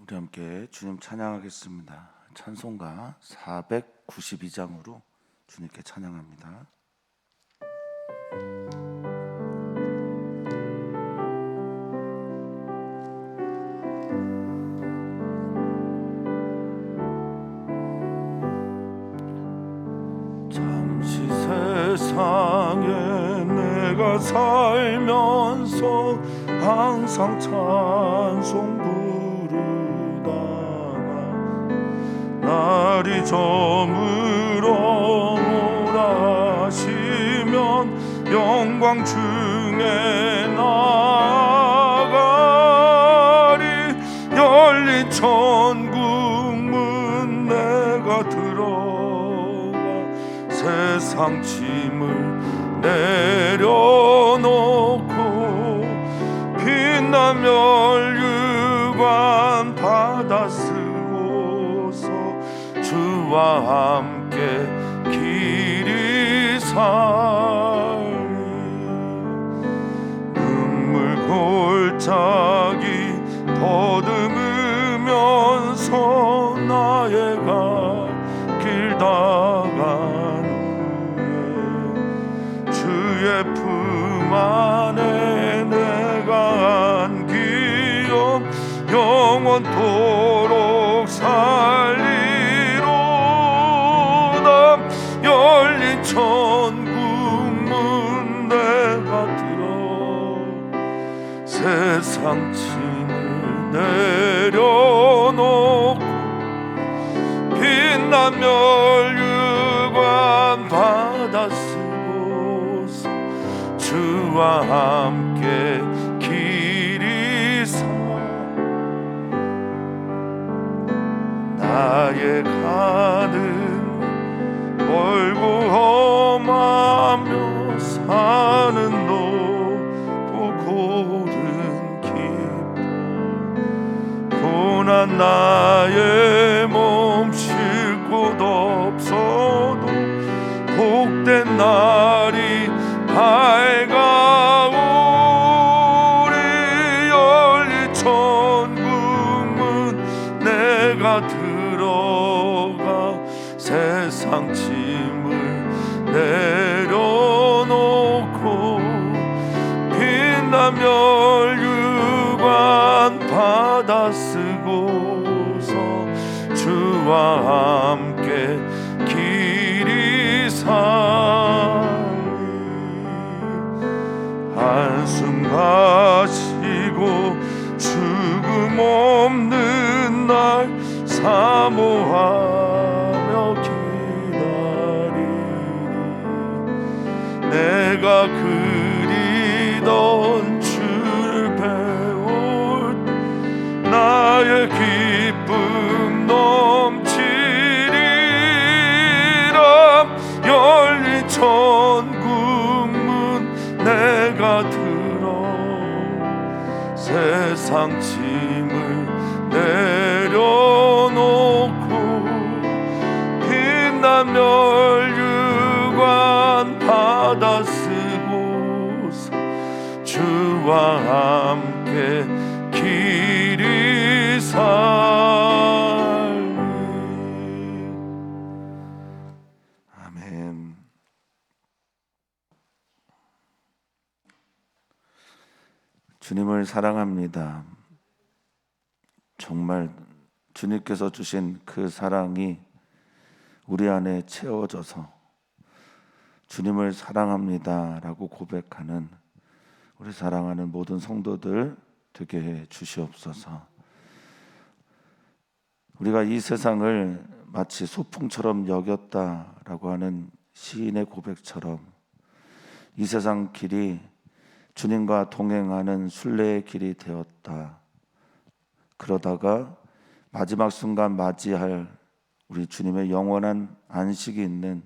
우리 함께 주님 찬양하겠습니다. 찬송가 492장으로 주님께 찬양합니다. 잠시 세상에 내가 살면서 항상 찬송 날이 저물어 오라시면 영광 중에 나가리. 열린 천국 문 내가 들어가 세상 짐을 내려놓고 빛난 멸류관 받아 주와 함께 길이 살리. 눈물 골짜기 더듬으면서 나의 길 나간 후에 주의 품 안에 내가 안기어 영원토록 살리. 열린 천국 문 내가 들어 세상 짐을 내려놓고 빛난 멸류관 받아 쓰고서 주와 함께 길이 서 나의 가는 멀고 험하며 사는 높고 고른 기쁨 고난 나의 몸 쉴 곳 없어도 복된 날이 밝아오리. 열린 천국문 내가 들어가 세상 짐을 내려놓고 빛난 멸류관 받아 쓰고서 주와 함께 길이 살리. 한숨 마시고 죽음 없는 날 사모하며 내가 그리던 주를 배울 나의 기쁨 넘치리라. 열린 천국 문 내가 들어 세상 짐을 내려놓고 빛난 멸류관 받아 쓰고서 주와 함께 길이 살리. 아멘. 주님을 사랑합니다. 정말 주님께서 주신 그 사랑이 우리 안에 채워져서 주님을 사랑합니다 라고 고백하는 우리 사랑하는 모든 성도들 되게 해 주시옵소서. 우리가 이 세상을 마치 소풍처럼 여겼다라고 하는 시인의 고백처럼 이 세상 길이 주님과 동행하는 순례의 길이 되었다. 그러다가 마지막 순간 맞이할 우리 주님의 영원한 안식이 있는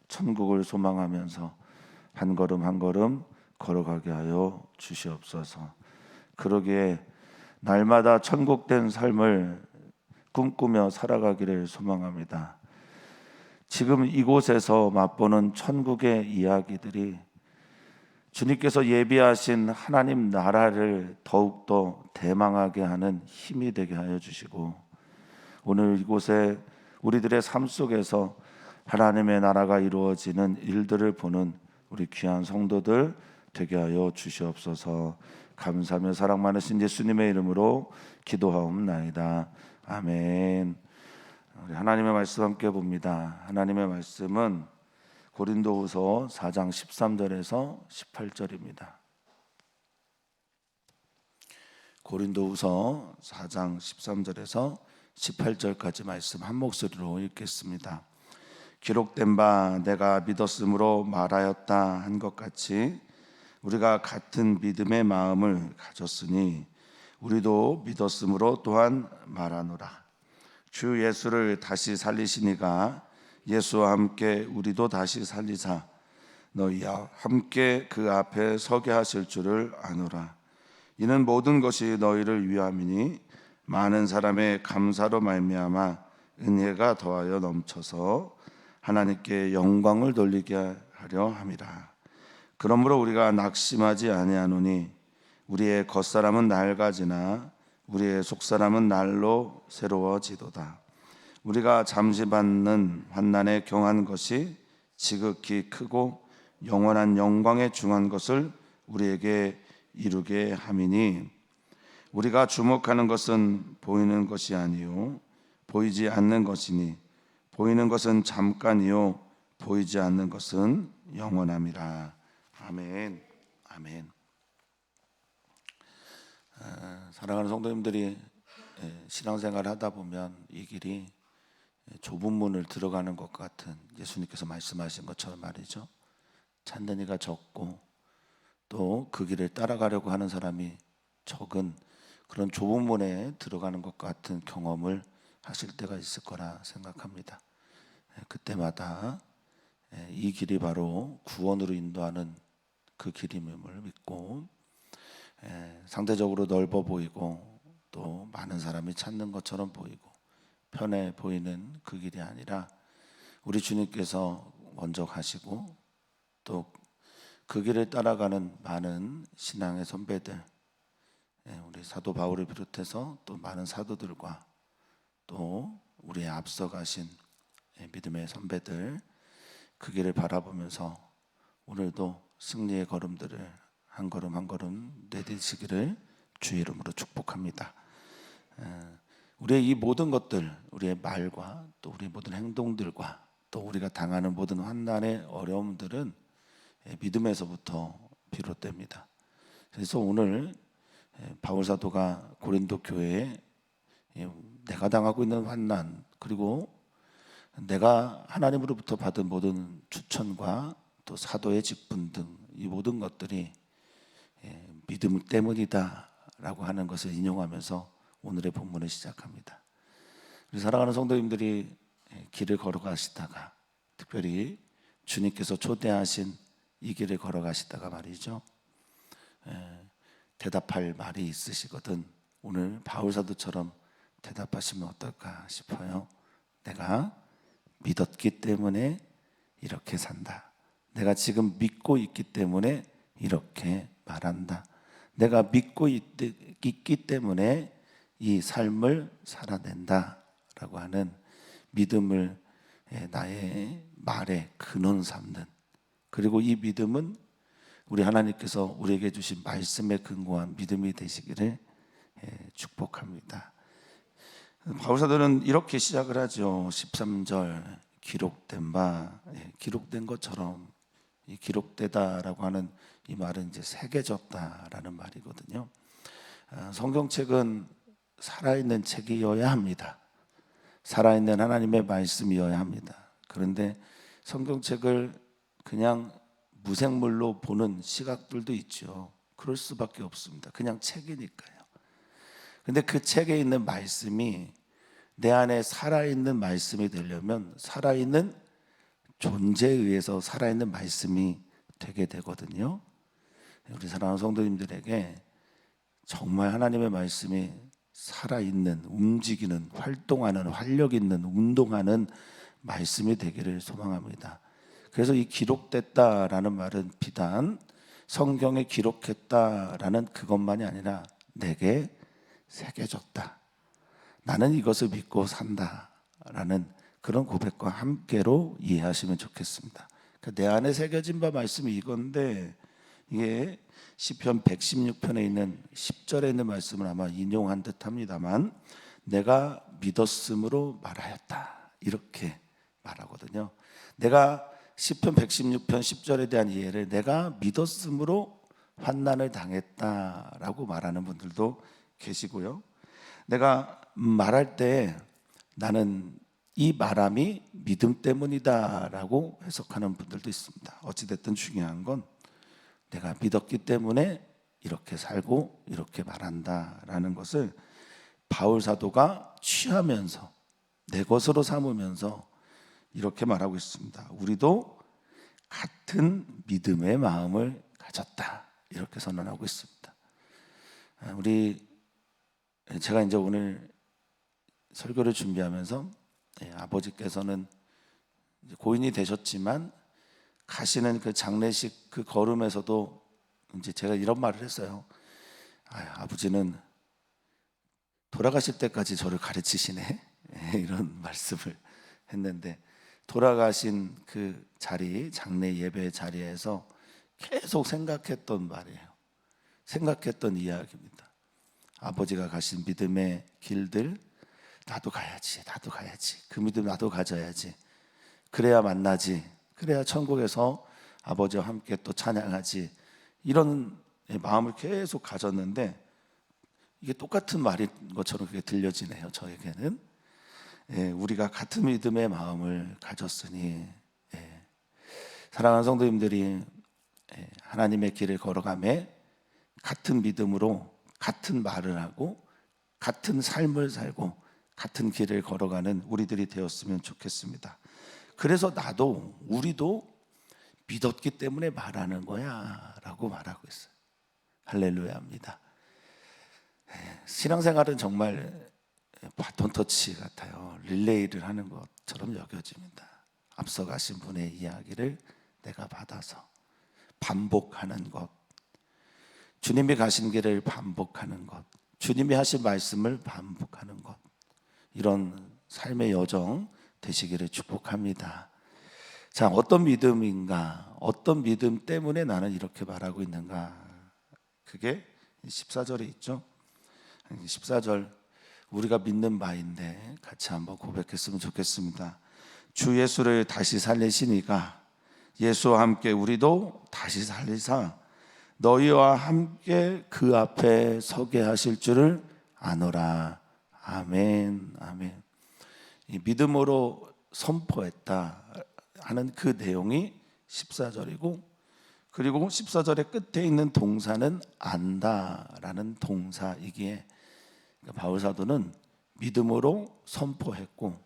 천국을 소망하면서 한 걸음 한 걸음 걸어가게 하여 주시옵소서. 그러기에 날마다 천국된 삶을 꿈꾸며 살아가기를 소망합니다. 지금 이곳에서 맛보는 천국의 이야기들이 주님께서 예비하신 하나님 나라를 더욱더 대망하게 하는 힘이 되게 하여 주시고, 오늘 이곳에 우리들의 삶 속에서 하나님의 나라가 이루어지는 일들을 보는 우리 귀한 성도들 되게 하여 주시옵소서. 감사하며 사랑 많으신 예수님의 이름으로 기도하옵나이다. 아멘. 우리 하나님의 말씀 함께 봅니다. 하나님의 말씀은 고린도후서 4장 13절에서 18절입니다. 고린도후서 4장 13절에서 18절까지 말씀 한 목소리로 읽겠습니다. 기록된 바 내가 믿었으므로 말하였다 한 것 같이 우리가 같은 믿음의 마음을 가졌으니 우리도 믿었으므로 또한 말하노라. 주 예수를 다시 살리시니가 예수와 함께 우리도 다시 살리사 너희와 함께 그 앞에 서게 하실 줄을 아노라. 이는 모든 것이 너희를 위함이니 많은 사람의 감사로 말미암아 은혜가 더하여 넘쳐서 하나님께 영광을 돌리게 하려 함이라. 그러므로 우리가 낙심하지 아니하노니 우리의 겉사람은 낡아지나 우리의 속사람은 날로 새로워지도다. 우리가 잠시 받는 환난에 경한 것이 지극히 크고 영원한 영광에 중한 것을 우리에게 이루게 함이니 우리가 주목하는 것은 보이는 것이 아니요 보이지 않는 것이니 보이는 것은 잠깐이요 보이지 않는 것은 영원함이라. 아멘. 아멘. 사랑하는 성도님들이 신앙생활 하다 보면 이 길이 좁은 문을 들어가는 것 같은, 예수님께서 말씀하신 것처럼 말이죠, 찾는 이가 적고 또 그 길을 따라가려고 하는 사람이 적은 그런 좁은 문에 들어가는 것 같은 경험을 하실 때가 있을 거라 생각합니다. 그때마다 이 길이 바로 구원으로 인도하는 그 길임을 믿고, 상대적으로 넓어 보이고 또 많은 사람이 찾는 것처럼 보이고 편해 보이는 그 길이 아니라 우리 주님께서 먼저 가시고 또 그 길을 따라가는 많은 신앙의 선배들, 우리 사도 바울을 비롯해서 또 많은 사도들과 또 우리의 앞서 가신 믿음의 선배들, 그 길을 바라보면서 오늘도 승리의 걸음들을 한 걸음 한 걸음 내딛으시기를 주의 이름으로 축복합니다. 우리의 이 모든 것들, 우리의 말과 또 우리의 모든 행동들과 또 우리가 당하는 모든 환난의 어려움들은 믿음에서부터 비롯됩니다. 그래서 오늘 바울 사도가 고린도 교회에 내가 당하고 있는 환난, 그리고 내가 하나님으로부터 받은 모든 추천과 또 사도의 직분 등 이 모든 것들이 믿음 때문이다 라고 하는 것을 인용하면서 오늘의 본문을 시작합니다. 우리 사랑하는 성도님들이 길을 걸어가시다가, 특별히 주님께서 초대하신 이 길을 걸어가시다가 말이죠, 대답할 말이 있으시거든 오늘 바울 사도처럼 대답하시면 어떨까 싶어요. 내가 믿었기 때문에 이렇게 산다. 내가 지금 믿고 있기 때문에 이렇게 말한다. 내가 믿고 있기 때문에 이 삶을 살아낸다 라고 하는 믿음을 나의 말에 근원 삼는, 그리고 이 믿음은 우리 하나님께서 우리에게 주신 말씀에 근거한 믿음이 되시기를 축복합니다. 바울사도는 이렇게 시작을 하죠. 13절 기록된 바, 기록된 것처럼, 이 기록되다라고 하는 이 말은 이제 새겨졌다라는 말이거든요. 성경책은 살아있는 책이어야 합니다. 살아있는 하나님의 말씀이어야 합니다. 그런데 성경책을 그냥 무생물로 보는 시각들도 있죠. 그럴 수밖에 없습니다. 그냥 책이니까요. 근데 그 책에 있는 말씀이 내 안에 살아있는 말씀이 되려면 살아있는 존재에 의해서 살아있는 말씀이 되게 되거든요. 우리 사랑하는 성도님들에게 정말 하나님의 말씀이 살아있는, 움직이는, 활동하는, 활력 있는, 운동하는 말씀이 되기를 소망합니다. 그래서 이 기록됐다라는 말은 비단 성경에 기록했다라는 그것만이 아니라 내게 새겨졌다. 나는 이것을 믿고 산다라는 그런 고백과 함께로 이해하시면 좋겠습니다. 그러니까 내 안에 새겨진 바 말씀이 이건데, 이게 시편 116편에 있는 10절에 있는 말씀을 아마 인용한 듯 합니다만, 내가 믿었으므로 말하였다, 이렇게 말하거든요. 내가 시편 116편 10절에 대한 이해를 내가 믿었으므로 환난을 당했다라고 말하는 분들도 계시고요. 내가 말할 때 나는 이 말함이 믿음 때문이다라고 해석하는 분들도 있습니다. 어찌됐든 중요한 건 내가 믿었기 때문에 이렇게 살고 이렇게 말한다라는 것을 바울 사도가 취하면서 내 것으로 삼으면서 이렇게 말하고 있습니다. 우리도 같은 믿음의 마음을 가졌다, 이렇게 선언하고 있습니다. 제가 이제 오늘 설교를 준비하면서 아버지께서는 고인이 되셨지만 가시는 그 장례식 그 걸음에서도 이제 제가 이런 말을 했어요. 아버지는 돌아가실 때까지 저를 가르치시네, 이런 말씀을 했는데, 돌아가신 그 자리, 장례 예배 자리에서 계속 생각했던 말이에요. 생각했던 이야기입니다. 아버지가 가신 믿음의 길들, 나도 가야지, 그 믿음 나도 가져야지, 그래야 만나지, 그래야 천국에서 아버지와 함께 또 찬양하지, 이런 마음을 계속 가졌는데, 이게 똑같은 말인 것처럼 그게 들려지네요, 저에게는. 우리가 같은 믿음의 마음을 가졌으니, 사랑하는 성도님들이 하나님의 길을 걸어가며 같은 믿음으로 같은 말을 하고 같은 삶을 살고 같은 길을 걸어가는 우리들이 되었으면 좋겠습니다. 그래서 우리도 믿었기 때문에 말하는 거야 라고 말하고 있어요. 할렐루야입니다. 신앙생활은 정말 바톤 터치 같아요. 릴레이를 하는 것처럼 여겨집니다. 앞서가신 분의 이야기를 내가 받아서 반복하는 것, 주님이 가신 길을 반복하는 것, 주님이 하신 말씀을 반복하는 것, 이런 삶의 여정 되시기를 축복합니다. 자, 어떤 믿음인가? 어떤 믿음 때문에 나는 이렇게 말하고 있는가? 그게 14절에 있죠. 14절, 우리가 믿는 바인데 같이 한번 고백했으면 좋겠습니다. 주 예수를 다시 살리시니가 예수와 함께 우리도 다시 살리사 너희와 함께 그 앞에 서게 하실 줄을 아노라. 아멘, 아멘. 이 믿음으로 선포했다 하는 그 내용이 14절이고, 그리고 14절의 끝에 있는 동사는 안다라는 동사이기에 바울 사도는 믿음으로 선포했고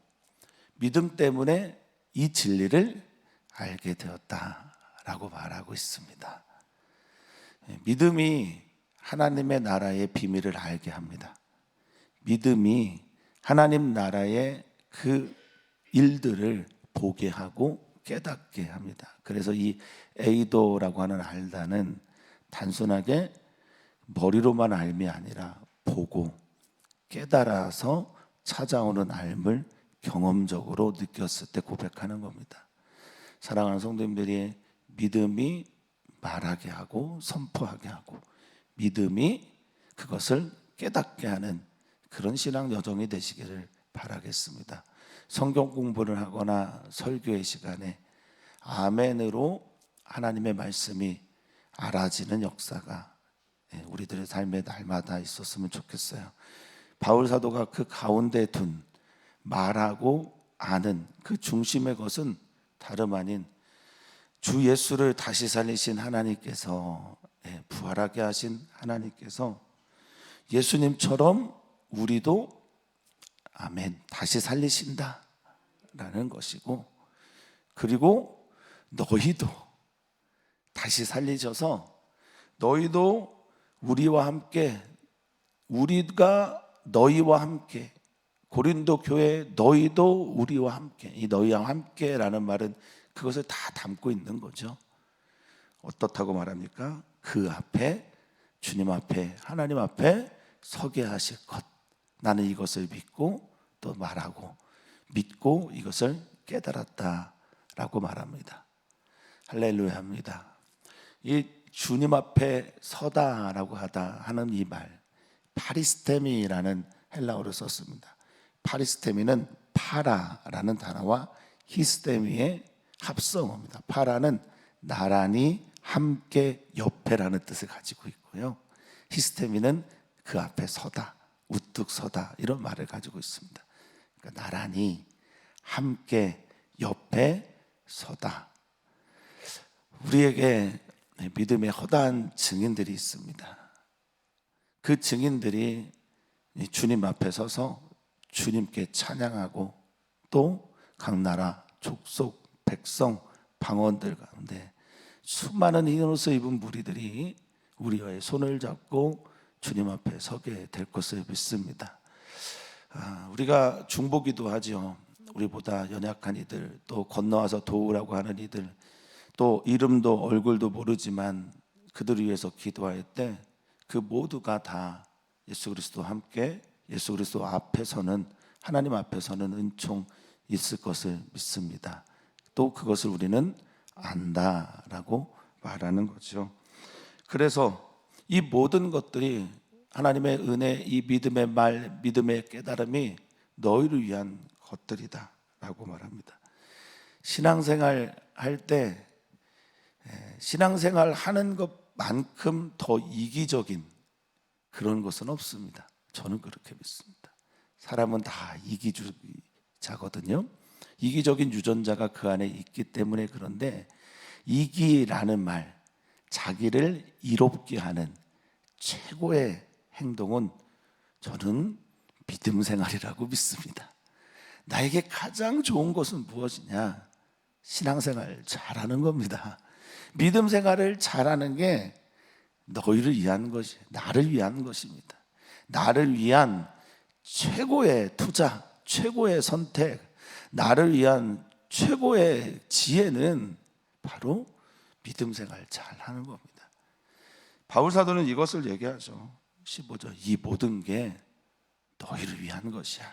믿음 때문에 이 진리를 알게 되었다라고 말하고 있습니다. 믿음이 하나님의 나라의 비밀을 알게 합니다. 믿음이 하나님 나라의 그 일들을 보게 하고 깨닫게 합니다. 그래서 이 에이도라고 하는 알다는 단순하게 머리로만 알미 아니라 보고 깨달아서 찾아오는 알을 경험적으로 느꼈을 때 고백하는 겁니다. 사랑하는 성도님들이 믿음이 말하게 하고 선포하게 하고 믿음이 그것을 깨닫게 하는 그런 신앙 여정이 되시기를 바라겠습니다. 성경 공부를 하거나 설교의 시간에 아멘으로 하나님의 말씀이 알아지는 역사가 우리들의 삶의 날마다 있었으면 좋겠어요. 바울 사도가 그 가운데 둔 말하고 아는 그 중심의 것은 다름 아닌 주 예수를 다시 살리신 하나님께서, 부활하게 하신 하나님께서 예수님처럼 우리도 아멘 다시 살리신다 라는 것이고, 그리고 너희도 다시 살리셔서 너희도 우리와 함께, 우리가 너희와 함께, 고린도 교회 너희도 우리와 함께, 이 너희와 함께라는 말은 그것을 다 담고 있는 거죠. 어떻다고 말합니까? 그 앞에, 주님 앞에, 하나님 앞에 서게 하실 것, 나는 이것을 믿고 또 말하고 믿고 이것을 깨달았다라고 말합니다. 할렐루야 합니다. 이 주님 앞에 서다라고 하는 이 말, 파리스테미라는 헬라어를 썼습니다. 파리스테미는 파라라는 단어와 히스테미의 합성어입니다. 파라는 나란히 함께 옆에라는 뜻을 가지고 있고요, 히스테미는 그 앞에 서다, 우뚝 서다, 이런 말을 가지고 있습니다. 그러니까 나란히 함께 옆에 서다. 우리에게 믿음의 허다한 증인들이 있습니다. 그 증인들이 주님 앞에 서서 주님께 찬양하고 또 각 나라, 족속, 백성, 방언들 가운데 수많은 흰 옷을 입은 무리들이 우리와의 손을 잡고 주님 앞에 서게 될 것을 믿습니다. 우리가 중보기도 하죠. 우리보다 연약한 이들, 또 건너와서 도우라고 하는 이들, 또 이름도 얼굴도 모르지만 그들을 위해서 기도할 때 그 모두가 다 예수 그리스도와 함께 예수 그리스도 앞에서는, 하나님 앞에서는 은총 있을 것을 믿습니다. 또 그것을 우리는 안다라고 말하는 거죠. 그래서 이 모든 것들이 하나님의 은혜, 이 믿음의 말, 믿음의 깨달음이 너희를 위한 것들이다 라고 말합니다. 신앙생활 할 때 신앙생활 하는 것만큼 더 이기적인 그런 것은 없습니다. 저는 그렇게 믿습니다. 사람은 다 이기주의자거든요. 이기적인 유전자가 그 안에 있기 때문에. 그런데 이기라는 말, 자기를 이롭게 하는 최고의 행동은 저는 믿음 생활이라고 믿습니다. 나에게 가장 좋은 것은 무엇이냐? 신앙생활 잘하는 겁니다. 믿음 생활을 잘하는 게 너희를 위한 것이, 나를 위한 것입니다. 나를 위한 최고의 투자, 최고의 선택, 나를 위한 최고의 지혜는 바로 믿음 생활 잘하는 겁니다. 바울 사도는 이것을 얘기하죠. 15절, 이 모든 게 너희를 위한 것이야.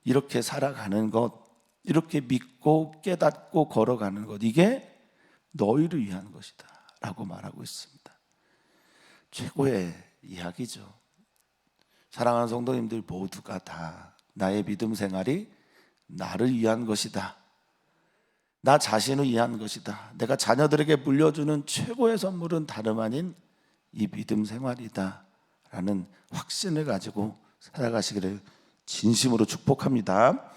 이렇게 살아가는 것, 이렇게 믿고 깨닫고 걸어가는 것, 이게 너희를 위한 것이다 라고 말하고 있습니다. 최고의 이야기죠. 사랑하는 성도님들 모두가 다 나의 믿음 생활이 나를 위한 것이다, 나 자신을 위한 것이다, 내가 자녀들에게 물려주는 최고의 선물은 다름 아닌 이 믿음 생활이다 라는 확신을 가지고 살아가시기를 진심으로 축복합니다.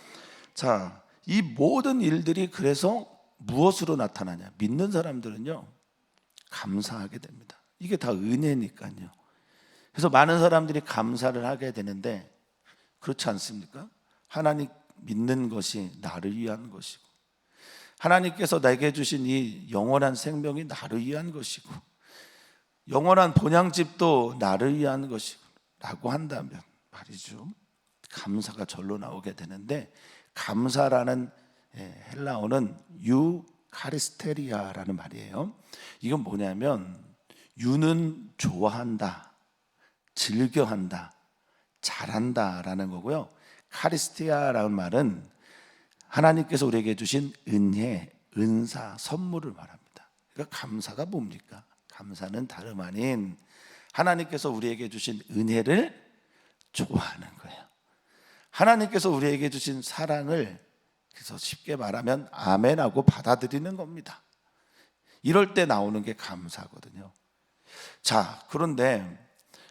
자, 이 모든 일들이 그래서 무엇으로 나타나냐? 믿는 사람들은요, 감사하게 됩니다. 이게 다 은혜니까요. 그래서 많은 사람들이 감사를 하게 되는데, 그렇지 않습니까? 하나님 믿는 것이 나를 위한 것이고, 하나님께서 내게 주신 이 영원한 생명이 나를 위한 것이고, 영원한 본향집도 나를 위한 것이고 라고 한다면 말이죠, 감사가 절로 나오게 되는데, 감사라는 헬라어는 유카리스테리아라는 말이에요. 이건 뭐냐면 유는 좋아한다, 즐겨한다, 잘한다 라는 거고요, 카리스티아라는 말은 하나님께서 우리에게 주신 은혜, 은사, 선물을 말합니다. 그러니까 감사가 뭡니까? 감사는 다름 아닌 하나님께서 우리에게 주신 은혜를 좋아하는 거예요. 하나님께서 우리에게 주신 사랑을, 그래서 쉽게 말하면 아멘하고 받아들이는 겁니다. 이럴 때 나오는 게 감사거든요. 자, 그런데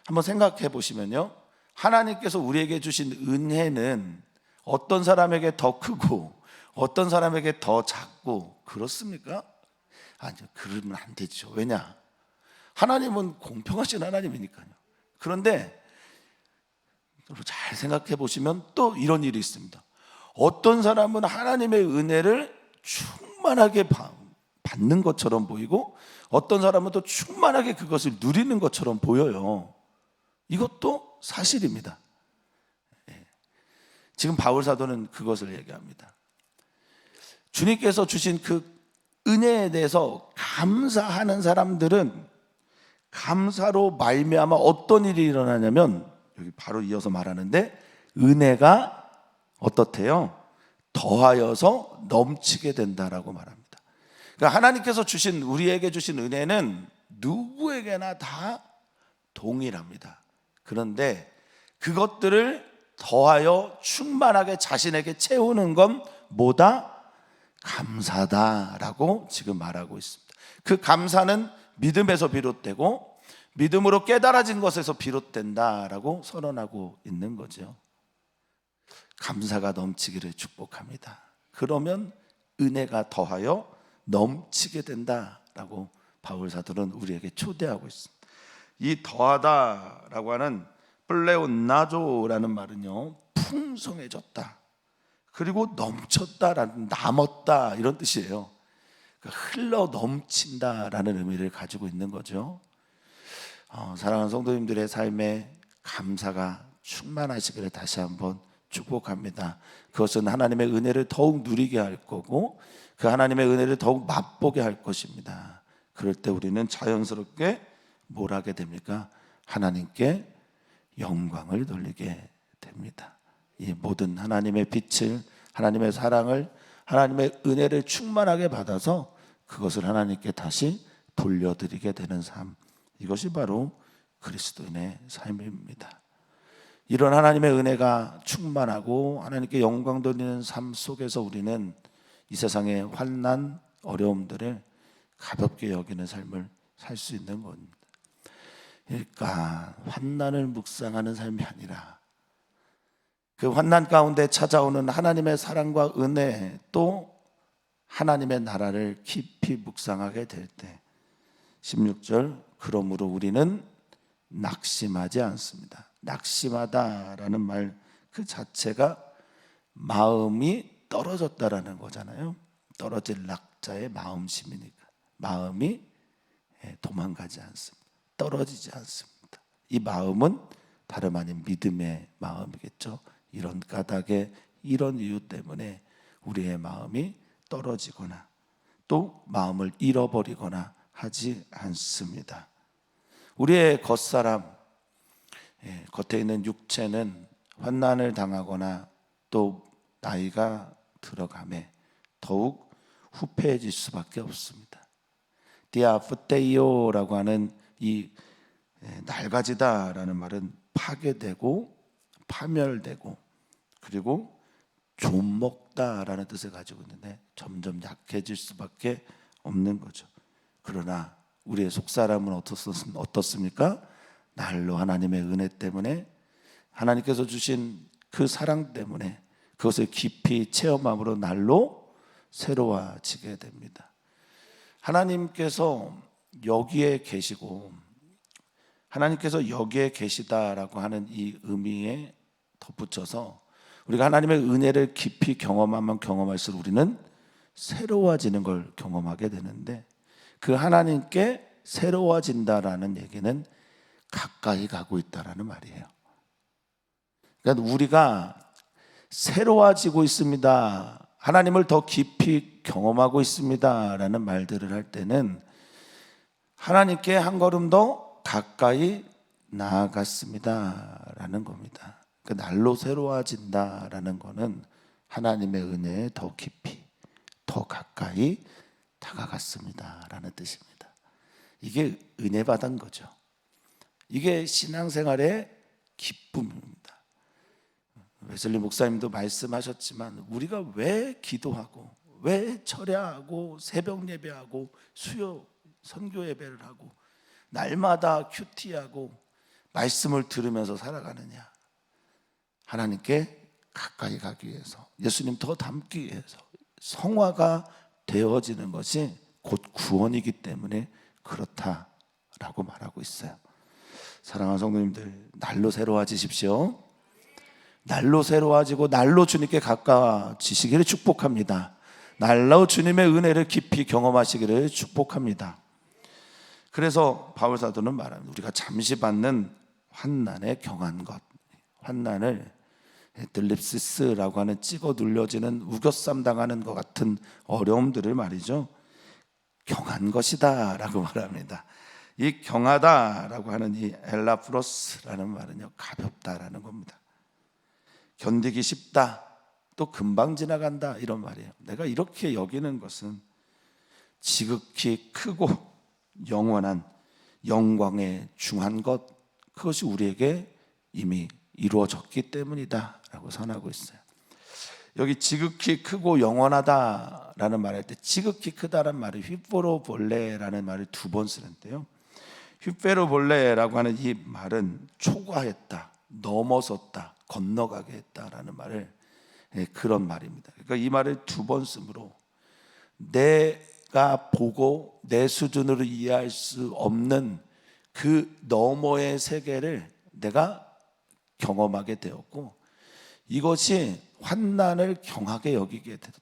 한번 생각해 보시면요, 하나님께서 우리에게 주신 은혜는 어떤 사람에게 더 크고 어떤 사람에게 더 작고 그렇습니까? 아니요, 그러면 안 되죠. 왜냐? 하나님은 공평하신 하나님이니까요. 그런데 잘 생각해 보시면 또 이런 일이 있습니다. 어떤 사람은 하나님의 은혜를 충만하게 받는 것처럼 보이고, 어떤 사람은 또 충만하게 그것을 누리는 것처럼 보여요. 이것도 사실입니다. 지금 바울 사도는 그것을 얘기합니다. 주님께서 주신 그 은혜에 대해서 감사하는 사람들은 감사로 말미암아 어떤 일이 일어나냐면 여기 바로 이어서 말하는데 은혜가 어떻대요? 더하여서 넘치게 된다라고 말합니다. 그러니까 하나님께서 주신 우리에게 주신 은혜는 누구에게나 다 동일합니다. 그런데 그것들을 더하여 충만하게 자신에게 채우는 건 뭐다? 감사다라고 지금 말하고 있습니다. 그 감사는 믿음에서 비롯되고 믿음으로 깨달아진 것에서 비롯된다라고 선언하고 있는 거죠. 감사가 넘치기를 축복합니다. 그러면 은혜가 더하여 넘치게 된다라고 바울 사도는 우리에게 초대하고 있습니다. 이 더하다라고 하는 플레온나조라는 말은요, 풍성해졌다, 그리고 넘쳤다라는, 남았다 이런 뜻이에요. 흘러 넘친다라는 의미를 가지고 있는 거죠. 사랑하는 성도님들의 삶에 감사가 충만하시기를 다시 한번 축복합니다. 그것은 하나님의 은혜를 더욱 누리게 할 거고 그 하나님의 은혜를 더욱 맛보게 할 것입니다. 그럴 때 우리는 자연스럽게 뭘 하게 됩니까? 하나님께 영광을 돌리게 됩니다. 이 모든 하나님의 빛을, 하나님의 사랑을, 하나님의 은혜를 충만하게 받아서 그것을 하나님께 다시 돌려드리게 되는 삶, 이것이 바로 그리스도인의 삶입니다. 이런 하나님의 은혜가 충만하고 하나님께 영광 돌리는 삶 속에서 우리는 이 세상의 환난, 어려움들을 가볍게 여기는 삶을 살 수 있는 겁니다. 그러니까 환난을 묵상하는 삶이 아니라 그 환난 가운데 찾아오는 하나님의 사랑과 은혜, 또 하나님의 나라를 깊이 묵상하게 될 때 16절, 그러므로 우리는 낙심하지 않습니다. 낙심하다라는 말 그 자체가 마음이 떨어졌다라는 거잖아요. 떨어질 낙자의 마음심이니까 마음이 도망가지 않습니다. 떨어지지 않습니다. 이 마음은 다름 아닌 믿음의 마음이겠죠. 이런 까닭에, 이런 이유 때문에 우리의 마음이 떨어지거나 또 마음을 잃어버리거나 하지 않습니다. 우리의 겉사람, 겉에 있는 육체는 환난을 당하거나 또 나이가 들어가매 더욱 후패해질 수밖에 없습니다. 디아프테이오라고 하는 이 낡아지다라는 말은 파괴되고 파멸되고 그리고 좀먹다라는 뜻을 가지고 있는데 점점 약해질 수밖에 없는 거죠. 그러나 우리의 속사람은 어떻습니까? 날로 하나님의 은혜 때문에, 하나님께서 주신 그 사랑 때문에 그것을 깊이 체험함으로 날로 새로워지게 됩니다. 하나님께서 여기에 계시고 하나님께서 여기에 계시다라고 하는 이 의미에 덧붙여서 우리가 하나님의 은혜를 깊이 경험하면 경험할수록 우리는 새로워지는 걸 경험하게 되는데, 그 하나님께 새로워진다라는 얘기는 가까이 가고 있다라는 말이에요. 그러니까 우리가 새로워지고 있습니다, 하나님을 더 깊이 경험하고 있습니다라는 말들을 할 때는 하나님께 한 걸음 더 가까이 나아갔습니다라는 겁니다. 그 날로 새로워진다라는 거는 하나님의 은혜에 더 깊이, 더 가까이 다가갔습니다라는 뜻입니다. 이게 은혜 받은 거죠. 이게 신앙생활의 기쁨입니다. 웨슬리 목사님도 말씀하셨지만 우리가 왜 기도하고 왜 철야하고 새벽 예배하고 수요 선교 예배를 하고 날마다 큐티하고 말씀을 들으면서 살아가느냐? 하나님께 가까이 가기 위해서, 예수님 더 닮기 위해서, 성화가 되어지는 것이 곧 구원이기 때문에 그렇다라고 말하고 있어요. 사랑하는 성도님들, 날로 새로워지십시오. 날로 새로워지고 날로 주님께 가까워지시기를 축복합니다. 날로 주님의 은혜를 깊이 경험하시기를 축복합니다. 그래서 바울 사도는 말합니다. 우리가 잠시 받는 환난에 경한 것, 환난을 들립시스라고 하는 찍어 눌려지는 우겨쌈 당하는 것 같은 어려움들을 말이죠, 경한 것이다 라고 말합니다. 이 경하다라고 하는 이 엘라프로스라는 말은요, 가볍다라는 겁니다. 견디기 쉽다, 또 금방 지나간다, 이런 말이에요. 내가 이렇게 여기는 것은 지극히 크고 영원한 영광에 중한 것, 그것이 우리에게 이미 이루어졌기 때문이다 라고 선하고 있어요. 여기 지극히 크고 영원하다라는 말할 때 지극히 크다라는 말을 휘포로볼레라는 말을 2번 쓰는데요, 휘페로볼레라고 하는 이 말은 초과했다, 넘어섰다, 건너가게 했다라는 말을, 그런 말입니다. 그러니까 이 말을 2번 쓰므로 내가 보고 내 수준으로 이해할 수 없는 그 너머의 세계를 내가 경험하게 되었고, 이것이 환난을 경하게 여기게 되었다.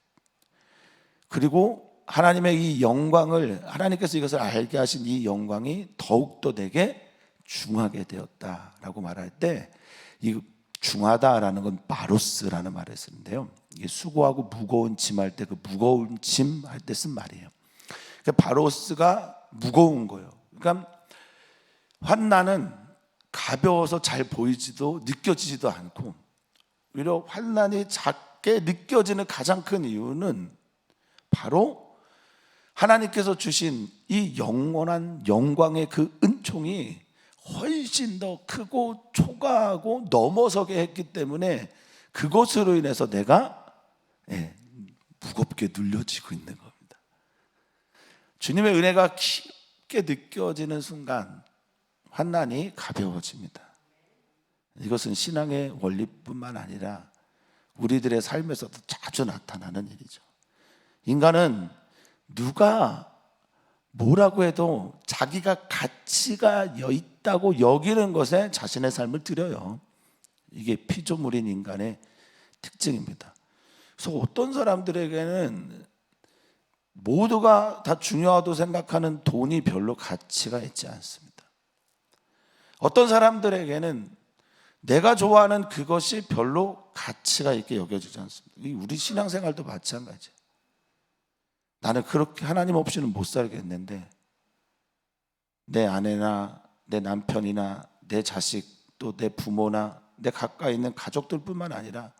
그리고 하나님의 이 영광을, 하나님께서 이것을 알게 하신 이 영광이 더욱더 내게 중하게 되었다라고 말할 때, 이 중하다라는 건 마로스라는 말을 쓰는데요, 이게 수고하고 무거운 짐 할 때 그 무거운 짐 할 때 쓴 말이에요. 그러니까 바로스가 무거운 거예요. 그러니까 환난은 가벼워서 잘 보이지도 느껴지지도 않고, 오히려 환난이 작게 느껴지는 가장 큰 이유는 바로 하나님께서 주신 이 영원한 영광의 그 은총이 훨씬 더 크고 초과하고 넘어서게 했기 때문에, 그것으로 인해서 내가 무겁게 눌려지고 있는 겁니다. 주님의 은혜가 깊게 느껴지는 순간 환난이 가벼워집니다. 이것은 신앙의 원리뿐만 아니라 우리들의 삶에서도 자주 나타나는 일이죠. 인간은 누가 뭐라고 해도 자기가 가치가 있다고 여기는 것에 자신의 삶을 드려요. 이게 피조물인 인간의 특징입니다. 그래서 어떤 사람들에게는 모두가 다 중요하다고 생각하는 돈이 별로 가치가 있지 않습니다. 어떤 사람들에게는 내가 좋아하는 그것이 별로 가치가 있게 여겨지지 않습니다. 우리 신앙생활도 마찬가지예요. 나는 그렇게 하나님 없이는 못 살겠는데 내 아내나 내 남편이나 내 자식, 또 내 부모나 내 가까이 있는 가족들뿐만 아니라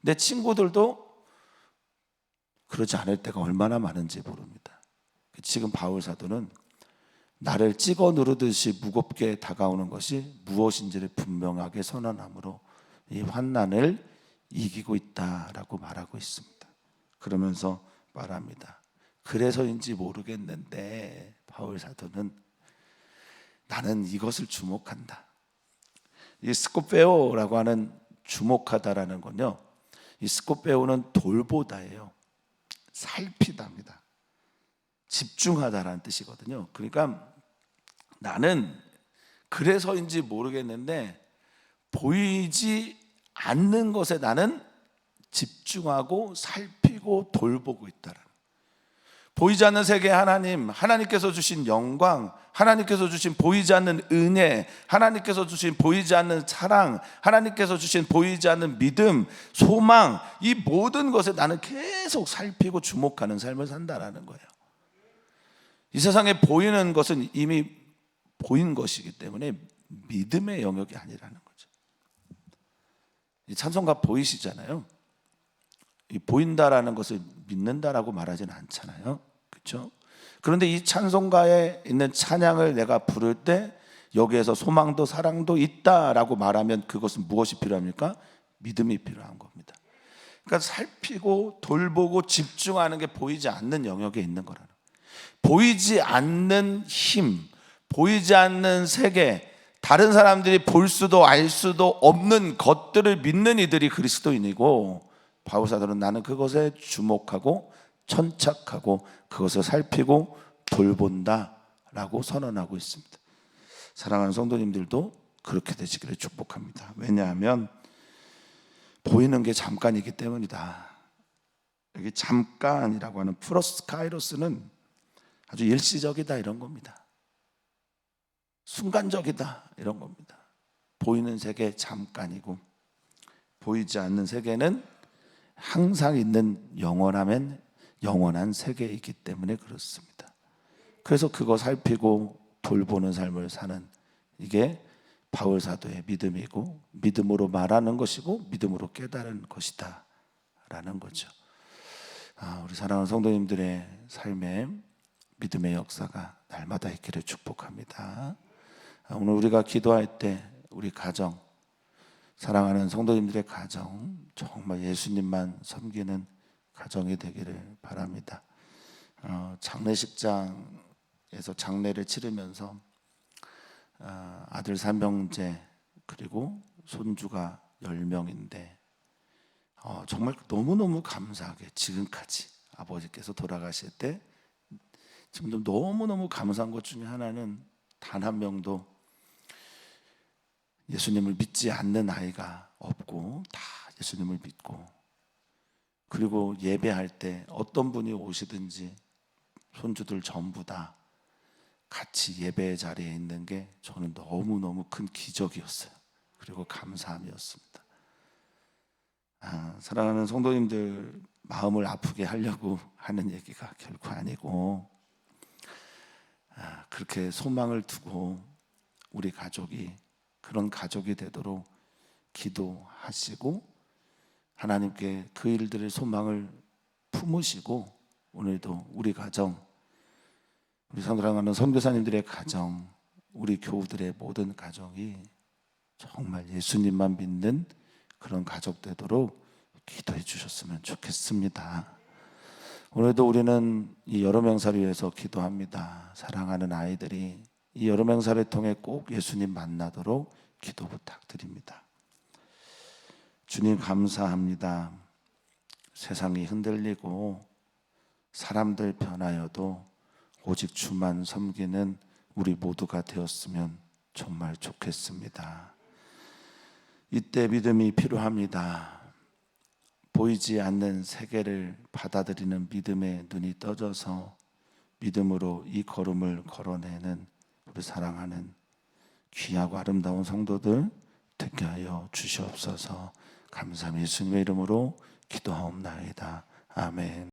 내 친구들도 그러지 않을 때가 얼마나 많은지 모릅니다. 지금 바울 사도는 나를 찍어 누르듯이 무겁게 다가오는 것이 무엇인지를 분명하게 선언함으로 이 환난을 이기고 있다라고 말하고 있습니다. 그러면서 말합니다. 그래서인지 모르겠는데 바울 사도는 나는 이것을 주목한다. 이 스코페오라고 하는 주목하다라는 건요, 이 스코페오는 돌보다예요. 살피다입니다. 집중하다라는 뜻이거든요. 그러니까 나는 그래서인지 모르겠는데 보이지 않는 것에 나는 집중하고 살피고 돌보고 있다라는, 보이지 않는 세계 하나님, 하나님께서 주신 영광, 하나님께서 주신 보이지 않는 은혜, 하나님께서 주신 보이지 않는 사랑, 하나님께서 주신 보이지 않는 믿음, 소망, 이 모든 것에 나는 계속 살피고 주목하는 삶을 산다라는 거예요. 이 세상에 보이는 것은 이미 보인 것이기 때문에 믿음의 영역이 아니라는 거죠. 이 찬송가 보이시잖아요. 이 보인다라는 것을 믿는다라고 말하지는 않잖아요. 그렇죠? 그런데 이 찬송가에 있는 찬양을 내가 부를 때 여기에서 소망도 사랑도 있다라고 말하면 그것은 무엇이 필요합니까? 믿음이 필요한 겁니다. 그러니까 살피고 돌보고 집중하는 게 보이지 않는 영역에 있는 거라는, 보이지 않는 힘, 보이지 않는 세계, 다른 사람들이 볼 수도 알 수도 없는 것들을 믿는 이들이 그리스도인이고, 바울 사도는 나는 그것에 주목하고 천착하고 그것을 살피고 돌본다라고 선언하고 있습니다. 사랑하는 성도님들도 그렇게 되시기를 축복합니다. 왜냐하면 보이는 게 잠깐이기 때문이다. 여기 잠깐이라고 하는 프로스카이로스는 아주 일시적이다 이런 겁니다. 순간적이다 이런 겁니다. 보이는 세계 잠깐이고 보이지 않는 세계는 항상 있는 영원한 세계이기 때문에 그렇습니다. 그래서 그거 살피고 돌보는 삶을 사는, 이게 바울 사도의 믿음이고, 믿음으로 말하는 것이고 믿음으로 깨달은 것이다 라는 거죠. 우리 사랑하는 성도님들의 삶에 믿음의 역사가 날마다 있기를 축복합니다. 오늘 우리가 기도할 때 우리 가정, 사랑하는 성도님들의 가정, 정말 예수님만 섬기는 가정이 되기를 바랍니다. 장례식장에서 장례를 치르면서 아들 삼형제 그리고 손주가 10명인데 정말 너무너무 감사하게 지금까지 아버지께서 돌아가실 때 지금 너무너무 감사한 것 중에 하나는 단 한 명도 예수님을 믿지 않는 아이가 없고 다 예수님을 믿고, 그리고 예배할 때 어떤 분이 오시든지 손주들 전부 다 같이 예배 자리에 있는 게 저는 너무너무 큰 기적이었어요. 그리고 감사함이었습니다. 사랑하는 성도님들 마음을 아프게 하려고 하는 얘기가 결코 아니고, 그렇게 소망을 두고 우리 가족이 그런 가족이 되도록 기도하시고 하나님께 그 일들의 소망을 품으시고, 오늘도 우리 가정, 우리 사랑하는 선교사님들의 가정, 우리 교우들의 모든 가정이 정말 예수님만 믿는 그런 가족 되도록 기도해 주셨으면 좋겠습니다. 오늘도 우리는 이 여름 행사를 위해서 기도합니다. 사랑하는 아이들이 이 여름 행사를 통해 꼭 예수님 만나도록 기도 부탁드립니다. 주님 감사합니다. 세상이 흔들리고 사람들 변하여도 오직 주만 섬기는 우리 모두가 되었으면 정말 좋겠습니다. 이때 믿음이 필요합니다. 보이지 않는 세계를 받아들이는 믿음의 눈이 떠져서 믿음으로 이 걸음을 걸어내는 우리 사랑하는 귀하고 아름다운 성도들 되게 하여 주시옵소서. 감사합니다. 예수님의 이름으로 기도하옵나이다. 아멘.